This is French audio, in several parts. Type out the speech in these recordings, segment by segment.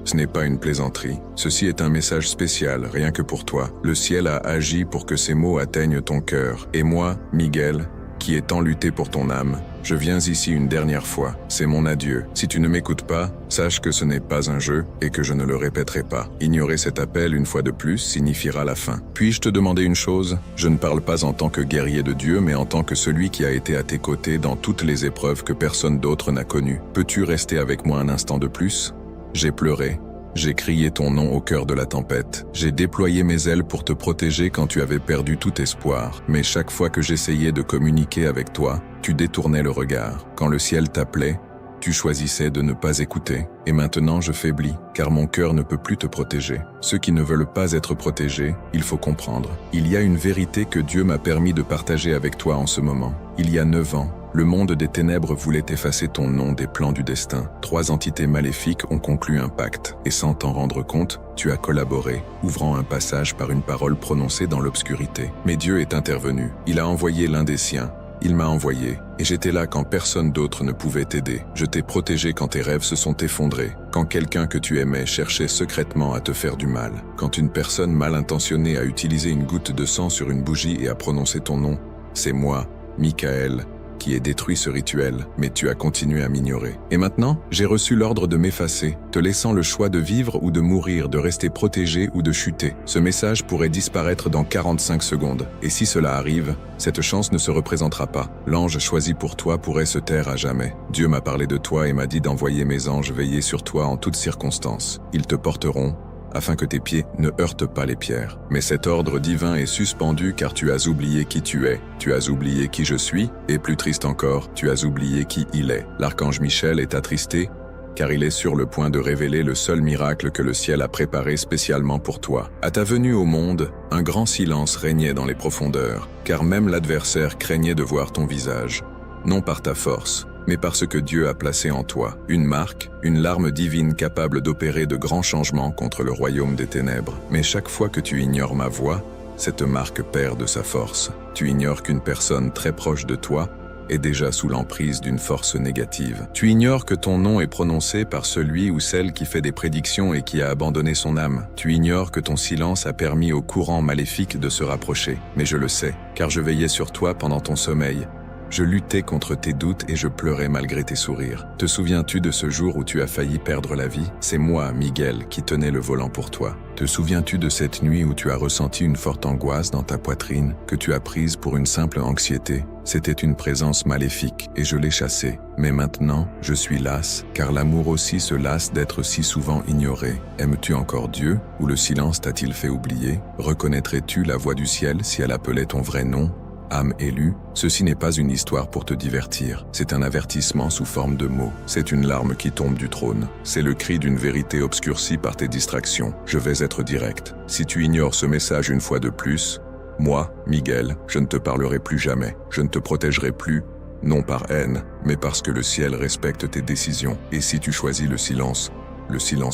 Ce n'est pas une plaisanterie. Ceci est un message spécial, rien que pour toi. Le ciel a agi pour que ces mots atteignent ton cœur. Et moi, Miguel, qui ai tant lutté pour ton âme, je viens ici une dernière fois. C'est mon adieu. Si tu ne m'écoutes pas, sache que ce n'est pas un jeu et que je ne le répéterai pas. Ignorer cet appel une fois de plus signifiera la fin. Puis-je te demander une chose? Je ne parle pas en tant que guerrier de Dieu, mais en tant que celui qui a été à tes côtés dans toutes les épreuves que personne d'autre n'a connues. Peux-tu rester avec moi un instant de plus? J'ai pleuré. J'ai crié ton nom au cœur de la tempête. J'ai déployé mes ailes pour te protéger quand tu avais perdu tout espoir. Mais chaque fois que j'essayais de communiquer avec toi, tu détournais le regard. Quand le ciel t'appelait, tu choisissais de ne pas écouter. Et maintenant je faiblis, car mon cœur ne peut plus te protéger. Ceux qui ne veulent pas être protégés, il faut comprendre. Il y a une vérité que Dieu m'a permis de partager avec toi en ce moment. Il y a 9 ans, le monde des ténèbres voulait effacer ton nom des plans du destin. 3 entités maléfiques ont conclu un pacte, et sans t'en rendre compte, tu as collaboré, ouvrant un passage par une parole prononcée dans l'obscurité. Mais Dieu est intervenu. Il a envoyé l'un des siens. Il m'a envoyé, et j'étais là quand personne d'autre ne pouvait t'aider. Je t'ai protégé quand tes rêves se sont effondrés, quand quelqu'un que tu aimais cherchait secrètement à te faire du mal, quand une personne mal intentionnée a utilisé une goutte de sang sur une bougie et a prononcé ton nom. C'est moi, Michael, qui ai détruit ce rituel, mais tu as continué à m'ignorer. Et maintenant, j'ai reçu l'ordre de m'effacer, te laissant le choix de vivre ou de mourir, de rester protégé ou de chuter. Ce message pourrait disparaître dans 45 secondes. Et si cela arrive, cette chance ne se représentera pas. L'ange choisi pour toi pourrait se taire à jamais. Dieu m'a parlé de toi et m'a dit d'envoyer mes anges veiller sur toi en toutes circonstances. Ils te porteront, afin que tes pieds ne heurtent pas les pierres. Mais cet ordre divin est suspendu car tu as oublié qui tu es, tu as oublié qui je suis, et plus triste encore, tu as oublié qui il est. L'archange Michel est attristé, car il est sur le point de révéler le seul miracle que le ciel a préparé spécialement pour toi. À ta venue au monde, un grand silence régnait dans les profondeurs, car même l'adversaire craignait de voir ton visage. Non par ta force, mais parce que Dieu a placé en toi une marque, une larme divine capable d'opérer de grands changements contre le royaume des ténèbres. Mais chaque fois que tu ignores ma voix, cette marque perd de sa force. Tu ignores qu'une personne très proche de toi est déjà sous l'emprise d'une force négative. Tu ignores que ton nom est prononcé par celui ou celle qui fait des prédictions et qui a abandonné son âme. Tu ignores que ton silence a permis au courant maléfique de se rapprocher. Mais je le sais, car je veillais sur toi pendant ton sommeil. Je luttais contre tes doutes et je pleurais malgré tes sourires. Te souviens-tu de ce jour où tu as failli perdre la vie? C'est moi, Miguel, qui tenais le volant pour toi. Te souviens-tu de cette nuit où tu as ressenti une forte angoisse dans ta poitrine, que tu as prise pour une simple anxiété? C'était une présence maléfique et je l'ai chassée. Mais maintenant, je suis lasse, car l'amour aussi se lasse d'être si souvent ignoré. Aimes-tu encore Dieu, ou le silence t'a-t-il fait oublier? Reconnaîtrais-tu la voix du ciel si elle appelait ton vrai nom? Âme élue, ceci n'est pas une histoire pour te divertir, c'est un avertissement sous forme de mots. C'est une larme qui tombe du trône. C'est le cri d'une vérité obscurcie par tes distractions. Je vais être direct. Si tu ignores ce message une fois de plus, moi, Miguel, je ne te parlerai plus jamais. Je ne te protégerai plus, non par haine, mais parce que le ciel respecte tes décisions. Et si tu choisis le silence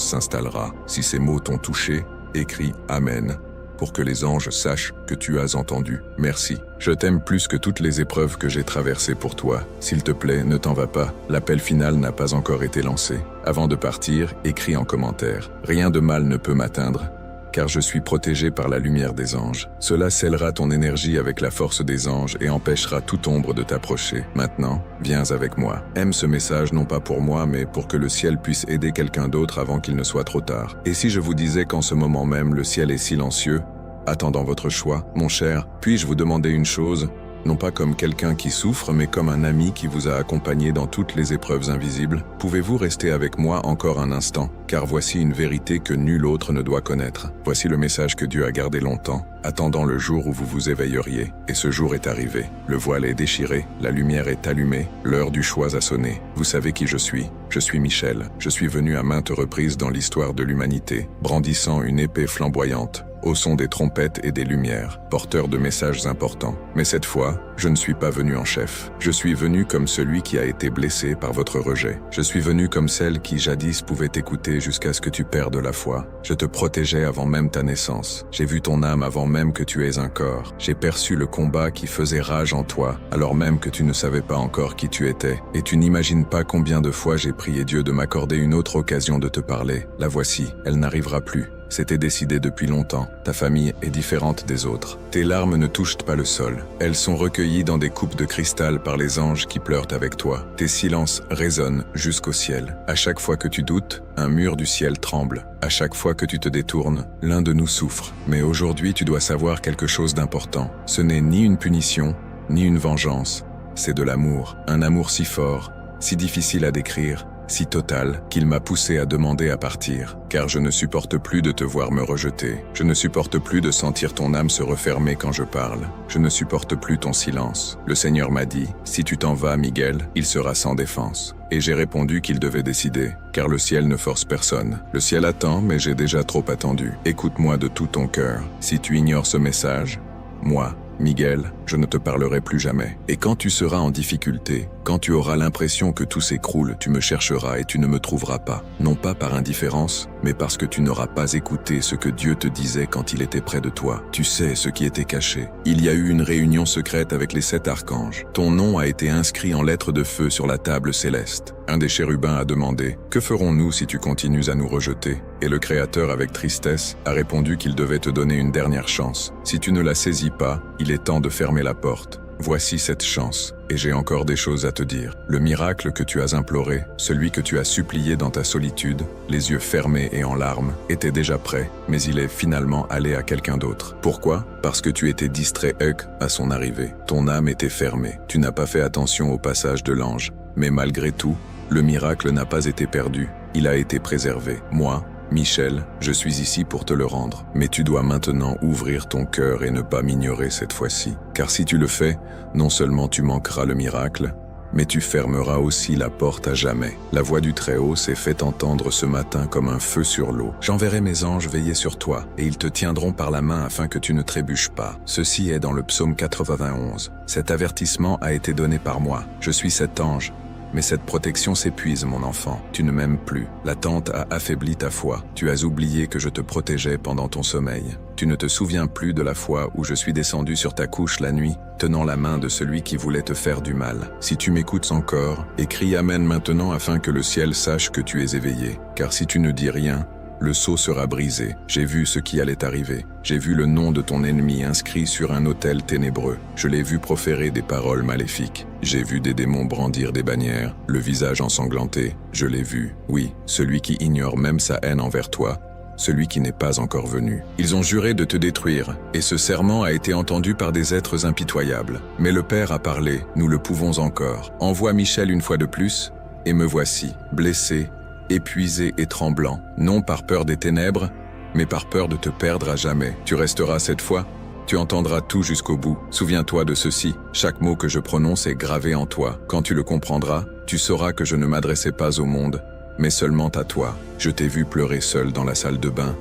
s'installera. Si ces mots t'ont touché, écris Amen, pour que les anges sachent que tu as entendu. Merci. Je t'aime plus que toutes les épreuves que j'ai traversées pour toi. S'il te plaît, ne t'en va pas. L'appel final n'a pas encore été lancé. Avant de partir, écris en commentaire. Rien de mal ne peut m'atteindre, car je suis protégé par la lumière des anges. Cela scellera ton énergie avec la force des anges et empêchera toute ombre de t'approcher. Maintenant, viens avec moi. Aime ce message non pas pour moi, mais pour que le ciel puisse aider quelqu'un d'autre avant qu'il ne soit trop tard. Et si je vous disais qu'en ce moment même, le ciel est silencieux, attendant votre choix, mon cher, puis-je vous demander une chose ? Non pas comme quelqu'un qui souffre, mais comme un ami qui vous a accompagné dans toutes les épreuves invisibles. Pouvez-vous rester avec moi encore un instant? Car voici une vérité que nul autre ne doit connaître. Voici le message que Dieu a gardé longtemps, attendant le jour où vous vous éveilleriez. Et ce jour est arrivé. Le voile est déchiré, la lumière est allumée, l'heure du choix a sonné. Vous savez qui je suis. Je suis Michel. Je suis venu à maintes reprises dans l'histoire de l'humanité, brandissant une épée flamboyante, au son des trompettes et des lumières, porteur de messages importants. Mais cette fois, je ne suis pas venu en chef. Je suis venu comme celui qui a été blessé par votre rejet. Je suis venu comme celle qui jadis pouvait t'écouter jusqu'à ce que tu perdes la foi. Je te protégeais avant même ta naissance. J'ai vu ton âme avant même que tu aies un corps. J'ai perçu le combat qui faisait rage en toi, alors même que tu ne savais pas encore qui tu étais. Et tu n'imagines pas combien de fois j'ai prié Dieu de m'accorder une autre occasion de te parler. La voici, elle n'arrivera plus. C'était décidé depuis longtemps. Ta famille est différente des autres. Tes larmes ne touchent pas le sol. Elles sont recueillies dans des coupes de cristal par les anges qui pleurent avec toi. Tes silences résonnent jusqu'au ciel. À chaque fois que tu doutes, un mur du ciel tremble. À chaque fois que tu te détournes, l'un de nous souffre. Mais aujourd'hui, tu dois savoir quelque chose d'important. Ce n'est ni une punition, ni une vengeance. C'est de l'amour. Un amour si fort, si difficile à décrire, si total, qu'il m'a poussé à demander à partir, car je ne supporte plus de te voir me rejeter. Je ne supporte plus de sentir ton âme se refermer quand je parle. Je ne supporte plus ton silence. Le Seigneur m'a dit, si tu t'en vas, Miguel, il sera sans défense. Et j'ai répondu qu'il devait décider, car le ciel ne force personne. Le ciel attend, mais j'ai déjà trop attendu. Écoute-moi de tout ton cœur. Si tu ignores ce message, moi, Miguel, je ne te parlerai plus jamais. Et quand tu seras en difficulté, quand tu auras l'impression que tout s'écroule, tu me chercheras et tu ne me trouveras pas. Non pas par indifférence, mais parce que tu n'auras pas écouté ce que Dieu te disait quand il était près de toi. Tu sais ce qui était caché. Il y a eu une réunion secrète avec les 7 archanges. Ton nom a été inscrit en lettres de feu sur la table céleste. Un des chérubins a demandé « Que ferons-nous si tu continues à nous rejeter ?» Et le Créateur, avec tristesse, a répondu qu'il devait te donner une dernière chance. Si tu ne la saisis pas, il est temps de fermer la porte. Voici cette chance, et j'ai encore des choses à te dire. Le miracle que tu as imploré, celui que tu as supplié dans ta solitude, les yeux fermés et en larmes, était déjà prêt, mais il est finalement allé à quelqu'un d'autre. Pourquoi ? Parce que tu étais distrait à son arrivée. Ton âme était fermée. Tu n'as pas fait attention au passage de l'ange. Mais malgré tout, le miracle n'a pas été perdu. Il a été préservé. Moi, Michel, je suis ici pour te le rendre. Mais tu dois maintenant ouvrir ton cœur et ne pas m'ignorer cette fois-ci. Car si tu le fais, non seulement tu manqueras le miracle, mais tu fermeras aussi la porte à jamais. La voix du Très-Haut s'est fait entendre ce matin comme un feu sur l'eau. J'enverrai mes anges veiller sur toi, et ils te tiendront par la main afin que tu ne trébuches pas. Ceci est dans le psaume 91. Cet avertissement a été donné par moi. Je suis cet ange. Mais cette protection s'épuise, mon enfant. Tu ne m'aimes plus. L'attente a affaibli ta foi. Tu as oublié que je te protégeais pendant ton sommeil. Tu ne te souviens plus de la fois où je suis descendu sur ta couche la nuit, tenant la main de celui qui voulait te faire du mal. Si tu m'écoutes encore, écris Amen maintenant afin que le ciel sache que tu es éveillé. Car si tu ne dis rien, le sceau sera brisé. J'ai vu ce qui allait arriver. J'ai vu le nom de ton ennemi inscrit sur un autel ténébreux. Je l'ai vu proférer des paroles maléfiques. J'ai vu des démons brandir des bannières, le visage ensanglanté. Je l'ai vu, oui, celui qui ignore même sa haine envers toi, celui qui n'est pas encore venu. Ils ont juré de te détruire, et ce serment a été entendu par des êtres impitoyables. Mais le Père a parlé, nous le pouvons encore. Envoie Michel une fois de plus, et me voici, blessé, épuisé et tremblant, non par peur des ténèbres, mais par peur de te perdre à jamais. Tu resteras cette fois, tu entendras tout jusqu'au bout. Souviens-toi de ceci, chaque mot que je prononce est gravé en toi. Quand tu le comprendras, tu sauras que je ne m'adressais pas au monde, mais seulement à toi. Je t'ai vu pleurer seul dans la salle de bain,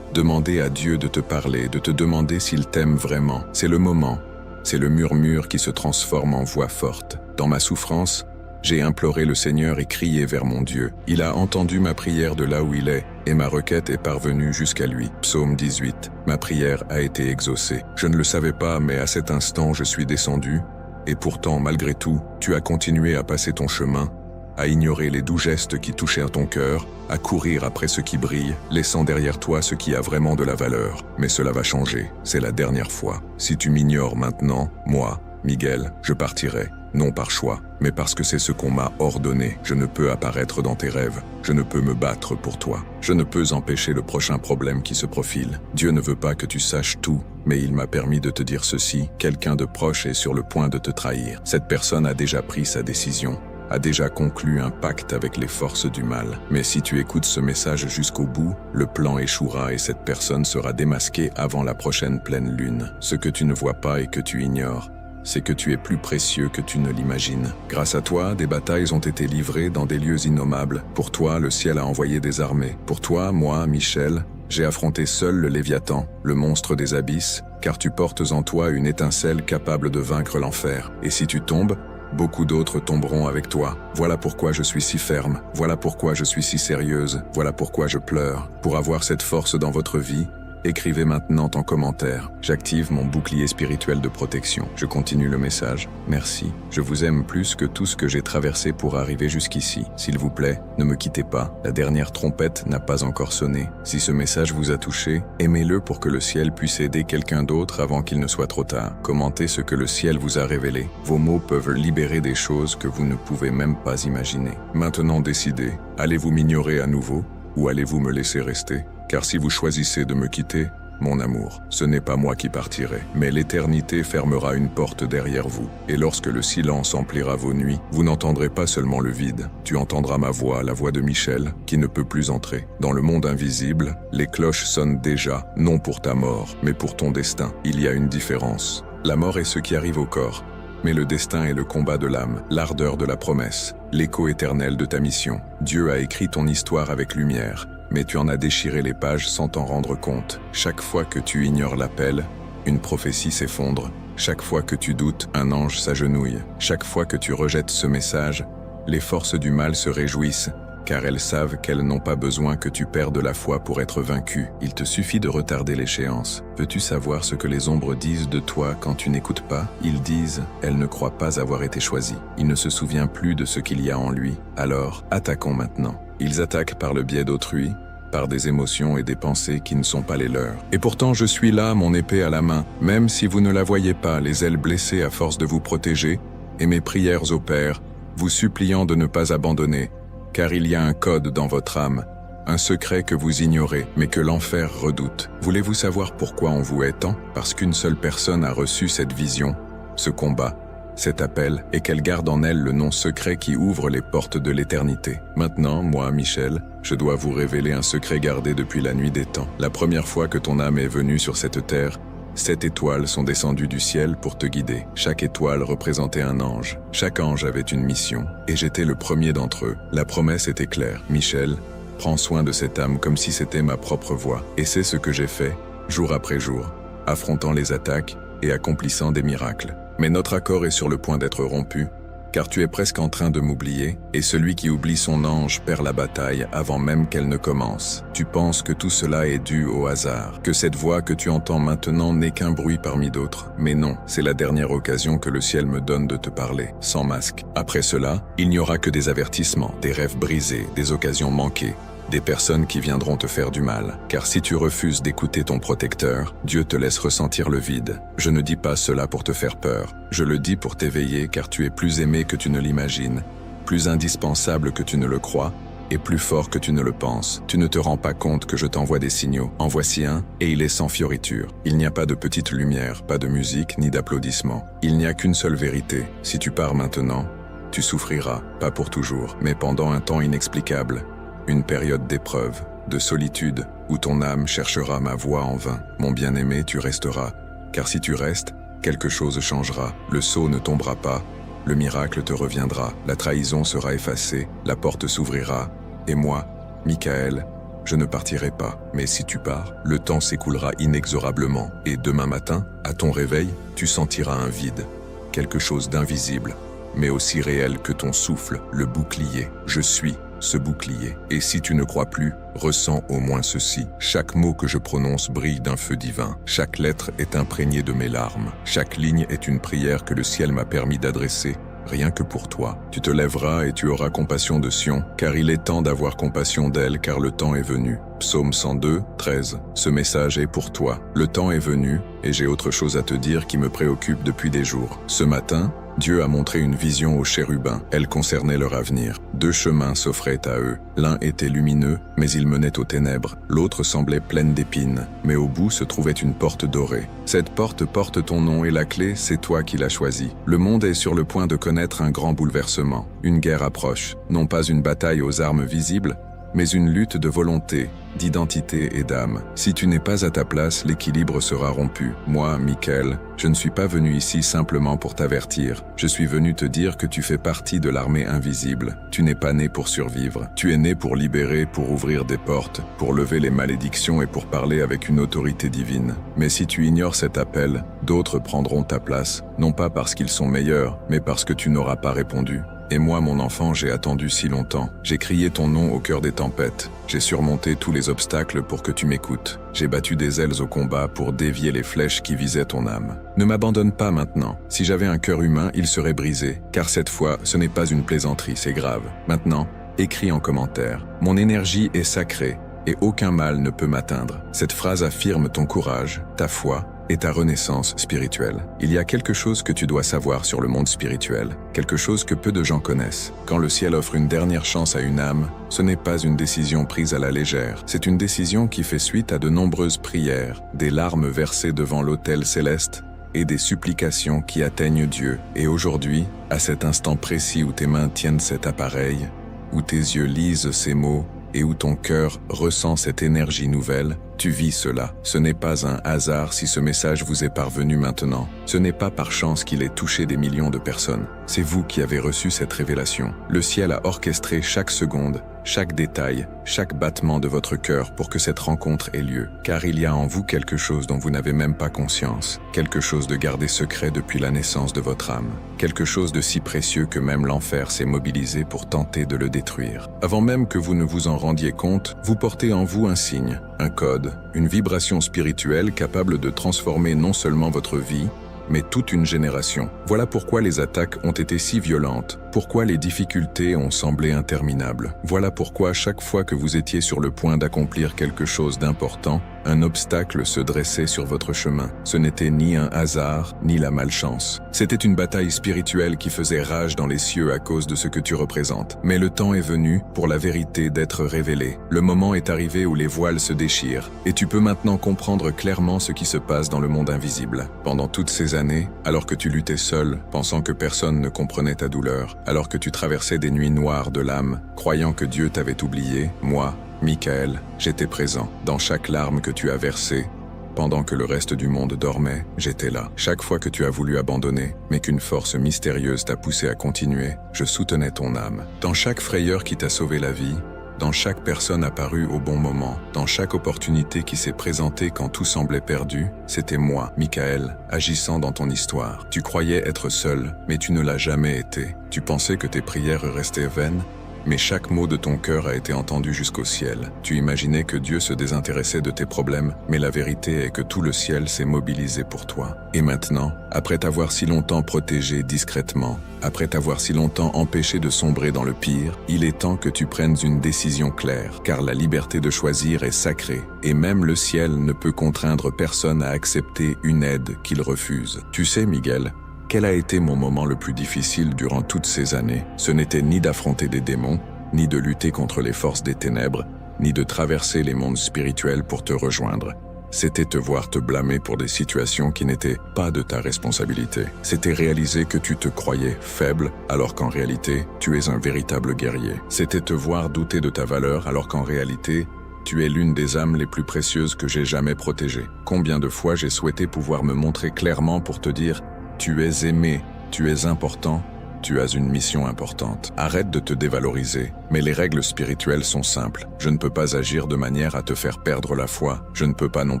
demander à Dieu de te parler, de te demander s'il t'aime vraiment. C'est le moment, c'est le murmure qui se transforme en voix forte. Dans ma souffrance, j'ai imploré le Seigneur et crié vers mon Dieu. Il a entendu ma prière de là où il est, et ma requête est parvenue jusqu'à lui. Psaume 18. Ma prière a été exaucée. Je ne le savais pas, mais à cet instant je suis descendu, et pourtant, malgré tout, tu as continué à passer ton chemin, à ignorer les doux gestes qui touchaient à ton cœur, à courir après ce qui brille, laissant derrière toi ce qui a vraiment de la valeur. Mais cela va changer, c'est la dernière fois. Si tu m'ignores maintenant, moi, Miguel, je partirai. Non par choix, mais parce que c'est ce qu'on m'a ordonné. Je ne peux apparaître dans tes rêves. Je ne peux me battre pour toi. Je ne peux empêcher le prochain problème qui se profile. Dieu ne veut pas que tu saches tout, mais il m'a permis de te dire ceci. Quelqu'un de proche est sur le point de te trahir. Cette personne a déjà pris sa décision, a déjà conclu un pacte avec les forces du mal. Mais si tu écoutes ce message jusqu'au bout, le plan échouera et cette personne sera démasquée avant la prochaine pleine lune. Ce que tu ne vois pas et que tu ignores, c'est que tu es plus précieux que tu ne l'imagines. Grâce à toi, des batailles ont été livrées dans des lieux innommables. Pour toi, le ciel a envoyé des armées. Pour toi, moi, Michel, J'ai affronté seul le Léviathan, le monstre des abysses, car tu portes en toi une étincelle capable de vaincre l'enfer. Et si tu tombes, beaucoup d'autres tomberont avec toi. Voilà pourquoi je suis si ferme, voilà pourquoi je suis si sérieuse, voilà pourquoi je pleure. Pour avoir cette force dans votre vie, écrivez maintenant en commentaire. J'active mon bouclier spirituel de protection. Je continue le message. Merci. Je vous aime plus que tout ce que j'ai traversé pour arriver jusqu'ici. S'il vous plaît, ne me quittez pas. La dernière trompette n'a pas encore sonné. Si ce message vous a touché, aimez-le pour que le ciel puisse aider quelqu'un d'autre avant qu'il ne soit trop tard. Commentez ce que le ciel vous a révélé. Vos mots peuvent libérer des choses que vous ne pouvez même pas imaginer. Maintenant décidez, allez-vous m'ignorer à nouveau ou allez-vous me laisser rester ? Car si vous choisissez de me quitter, mon amour, ce n'est pas moi qui partirai, mais l'éternité fermera une porte derrière vous. Et lorsque le silence emplira vos nuits, vous n'entendrez pas seulement le vide. Tu entendras ma voix, la voix de Michel, qui ne peut plus entrer. Dans le monde invisible, les cloches sonnent déjà, non pour ta mort, mais pour ton destin. Il y a une différence. La mort est ce qui arrive au corps, mais le destin est le combat de l'âme, l'ardeur de la promesse, l'écho éternel de ta mission. Dieu a écrit ton histoire avec lumière, mais tu en as déchiré les pages sans t'en rendre compte. Chaque fois que tu ignores l'appel, une prophétie s'effondre. Chaque fois que tu doutes, un ange s'agenouille. Chaque fois que tu rejettes ce message, les forces du mal se réjouissent, car elles savent qu'elles n'ont pas besoin que tu perdes la foi pour être vaincu. Il te suffit de retarder l'échéance. Veux-tu savoir ce que les ombres disent de toi quand tu n'écoutes pas ? Ils disent « Elle ne croit pas avoir été choisie. Il ne se souvient plus de ce qu'il y a en lui. Alors, attaquons maintenant. » Ils attaquent par le biais d'autrui, par des émotions et des pensées qui ne sont pas les leurs. Et pourtant je suis là, mon épée à la main, même si vous ne la voyez pas, les ailes blessées à force de vous protéger, et mes prières au Père, vous suppliant de ne pas abandonner, car il y a un code dans votre âme, un secret que vous ignorez, mais que l'enfer redoute. Voulez-vous savoir pourquoi on vous hait tant ? Parce qu'une seule personne a reçu cette vision, ce combat, cet appel, et qu'elle garde en elle le nom secret qui ouvre les portes de l'éternité. Maintenant, moi, Michel, je dois vous révéler un secret gardé depuis la nuit des temps. La première fois que ton âme est venue sur cette terre, 7 étoiles sont descendues du ciel pour te guider. Chaque étoile représentait un ange. Chaque ange avait une mission, et j'étais le premier d'entre eux. La promesse était claire. Michel, prends soin de cette âme comme si c'était ma propre voix. Et c'est ce que j'ai fait, jour après jour, affrontant les attaques et accomplissant des miracles. Mais notre accord est sur le point d'être rompu, car tu es presque en train de m'oublier, et celui qui oublie son ange perd la bataille avant même qu'elle ne commence. Tu penses que tout cela est dû au hasard, que cette voix que tu entends maintenant n'est qu'un bruit parmi d'autres. Mais non, c'est la dernière occasion que le ciel me donne de te parler, sans masque. Après cela, il n'y aura que des avertissements, des rêves brisés, des occasions manquées, des personnes qui viendront te faire du mal. Car si tu refuses d'écouter ton protecteur, Dieu te laisse ressentir le vide. Je ne dis pas cela pour te faire peur. Je le dis pour t'éveiller car tu es plus aimé que tu ne l'imagines, plus indispensable que tu ne le crois, et plus fort que tu ne le penses. Tu ne te rends pas compte que je t'envoie des signaux. En voici un, et il est sans fioriture. Il n'y a pas de petite lumière, pas de musique, ni d'applaudissements. Il n'y a qu'une seule vérité. Si tu pars maintenant, tu souffriras, pas pour toujours, mais pendant un temps inexplicable. Une période d'épreuve, de solitude, où ton âme cherchera ma voix en vain. Mon bien-aimé, tu resteras, car si tu restes, quelque chose changera. Le sceau ne tombera pas, le miracle te reviendra, la trahison sera effacée, la porte s'ouvrira, et moi, Michael, je ne partirai pas. Mais si tu pars, le temps s'écoulera inexorablement, et demain matin, à ton réveil, tu sentiras un vide, quelque chose d'invisible, mais aussi réel que ton souffle, le bouclier. Je suis ce bouclier. Et si tu ne crois plus, ressens au moins ceci. Chaque mot que je prononce brille d'un feu divin. Chaque lettre est imprégnée de mes larmes. Chaque ligne est une prière que le ciel m'a permis d'adresser, rien que pour toi. Tu te lèveras et tu auras compassion de Sion, car il est temps d'avoir compassion d'elle, car le temps est venu. Psaume 102, 13. Ce message est pour toi. Le temps est venu, et j'ai autre chose à te dire qui me préoccupe depuis des jours. Ce matin, Dieu a montré une vision aux chérubins. Elle concernait leur avenir. 2 chemins s'offraient à eux. L'un était lumineux, mais il menait aux ténèbres. L'autre semblait pleine d'épines, mais au bout se trouvait une porte dorée. Cette porte porte ton nom et la clé, c'est toi qui l'as choisie. Le monde est sur le point de connaître un grand bouleversement. Une guerre approche, non pas une bataille aux armes visibles, mais une lutte de volonté, d'identité et d'âme. Si tu n'es pas à ta place, l'équilibre sera rompu. Moi, Michael, je ne suis pas venu ici simplement pour t'avertir. Je suis venu te dire que tu fais partie de l'armée invisible. Tu n'es pas né pour survivre. Tu es né pour libérer, pour ouvrir des portes, pour lever les malédictions et pour parler avec une autorité divine. Mais si tu ignores cet appel, d'autres prendront ta place, non pas parce qu'ils sont meilleurs, mais parce que tu n'auras pas répondu. Et moi, mon enfant, j'ai attendu si longtemps. J'ai crié ton nom au cœur des tempêtes. J'ai surmonté tous les obstacles pour que tu m'écoutes. J'ai battu des ailes au combat pour dévier les flèches qui visaient ton âme. Ne m'abandonne pas maintenant. Si j'avais un cœur humain, il serait brisé. Car cette fois, ce n'est pas une plaisanterie, c'est grave. Maintenant, écris en commentaire. Mon énergie est sacrée et aucun mal ne peut m'atteindre. Cette phrase affirme ton courage, ta foi et ta renaissance spirituelle. Il y a quelque chose que tu dois savoir sur le monde spirituel, quelque chose que peu de gens connaissent. Quand le ciel offre une dernière chance à une âme, ce n'est pas une décision prise à la légère, c'est une décision qui fait suite à de nombreuses prières, des larmes versées devant l'autel céleste et des supplications qui atteignent Dieu. Et aujourd'hui, à cet instant précis où tes mains tiennent cet appareil, où tes yeux lisent ces mots, et où ton cœur ressent cette énergie nouvelle, tu vis cela. Ce n'est pas un hasard si ce message vous est parvenu maintenant. Ce n'est pas par chance qu'il ait touché des millions de personnes. C'est vous qui avez reçu cette révélation. Le ciel a orchestré chaque seconde, chaque détail, chaque battement de votre cœur pour que cette rencontre ait lieu. Car il y a en vous quelque chose dont vous n'avez même pas conscience. Quelque chose de gardé secret depuis la naissance de votre âme. Quelque chose de si précieux que même l'enfer s'est mobilisé pour tenter de le détruire. Avant même que vous ne vous en rendiez compte, vous portez en vous un signe, un code, une vibration spirituelle capable de transformer non seulement votre vie, mais toute une génération. Voilà pourquoi les attaques ont été si violentes, pourquoi les difficultés ont semblé interminables. Voilà pourquoi chaque fois que vous étiez sur le point d'accomplir quelque chose d'important, un obstacle se dressait sur votre chemin. Ce n'était ni un hasard, ni la malchance. C'était une bataille spirituelle qui faisait rage dans les cieux à cause de ce que tu représentes. Mais le temps est venu pour la vérité d'être révélée. Le moment est arrivé où les voiles se déchirent, et tu peux maintenant comprendre clairement ce qui se passe dans le monde invisible. Pendant toutes ces années, alors que tu luttais seul, pensant que personne ne comprenait ta douleur, alors que tu traversais des nuits noires de l'âme, croyant que Dieu t'avait oublié, moi, Michael, j'étais présent. Dans chaque larme que tu as versée, pendant que le reste du monde dormait, j'étais là. Chaque fois que tu as voulu abandonner, mais qu'une force mystérieuse t'a poussé à continuer, je soutenais ton âme. Dans chaque frayeur qui t'a sauvé la vie, dans chaque personne apparue au bon moment, dans chaque opportunité qui s'est présentée quand tout semblait perdu, c'était moi, Michael, agissant dans ton histoire. Tu croyais être seul, mais tu ne l'as jamais été. Tu pensais que tes prières restaient vaines, mais chaque mot de ton cœur a été entendu jusqu'au ciel. Tu imaginais que Dieu se désintéressait de tes problèmes, mais la vérité est que tout le ciel s'est mobilisé pour toi. Et maintenant, après t'avoir si longtemps protégé discrètement, après t'avoir si longtemps empêché de sombrer dans le pire, il est temps que tu prennes une décision claire, car la liberté de choisir est sacrée, et même le ciel ne peut contraindre personne à accepter une aide qu'il refuse. Tu sais, Miguel, quel a été mon moment le plus difficile durant toutes ces années? Ce n'était ni d'affronter des démons, ni de lutter contre les forces des ténèbres, ni de traverser les mondes spirituels pour te rejoindre. C'était te voir te blâmer pour des situations qui n'étaient pas de ta responsabilité. C'était réaliser que tu te croyais faible, alors qu'en réalité, tu es un véritable guerrier. C'était te voir douter de ta valeur, alors qu'en réalité, tu es l'une des âmes les plus précieuses que j'ai jamais protégées. Combien de fois j'ai souhaité pouvoir me montrer clairement pour te dire « Tu es aimé, tu es important, tu as une mission importante. Arrête de te dévaloriser. » Mais les règles spirituelles sont simples. Je ne peux pas agir de manière à te faire perdre la foi. Je ne peux pas non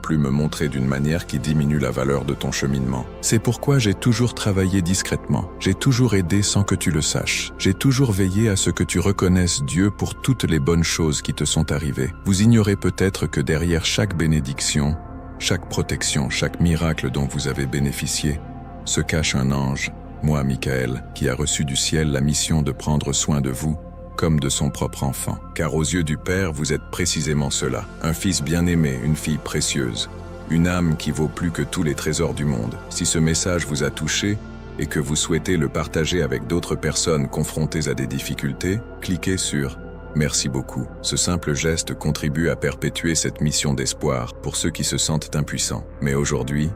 plus me montrer d'une manière qui diminue la valeur de ton cheminement. C'est pourquoi j'ai toujours travaillé discrètement. J'ai toujours aidé sans que tu le saches. J'ai toujours veillé à ce que tu reconnaisses Dieu pour toutes les bonnes choses qui te sont arrivées. Vous ignorez peut-être que derrière chaque bénédiction, chaque protection, chaque miracle dont vous avez bénéficié, se cache un ange, moi Michael, qui a reçu du ciel la mission de prendre soin de vous, comme de son propre enfant. Car aux yeux du Père, vous êtes précisément cela, un fils bien-aimé, une fille précieuse, une âme qui vaut plus que tous les trésors du monde. Si ce message vous a touché et que vous souhaitez le partager avec d'autres personnes confrontées à des difficultés, cliquez sur « Merci beaucoup ». Ce simple geste contribue à perpétuer cette mission d'espoir pour ceux qui se sentent impuissants. Mais aujourd'hui,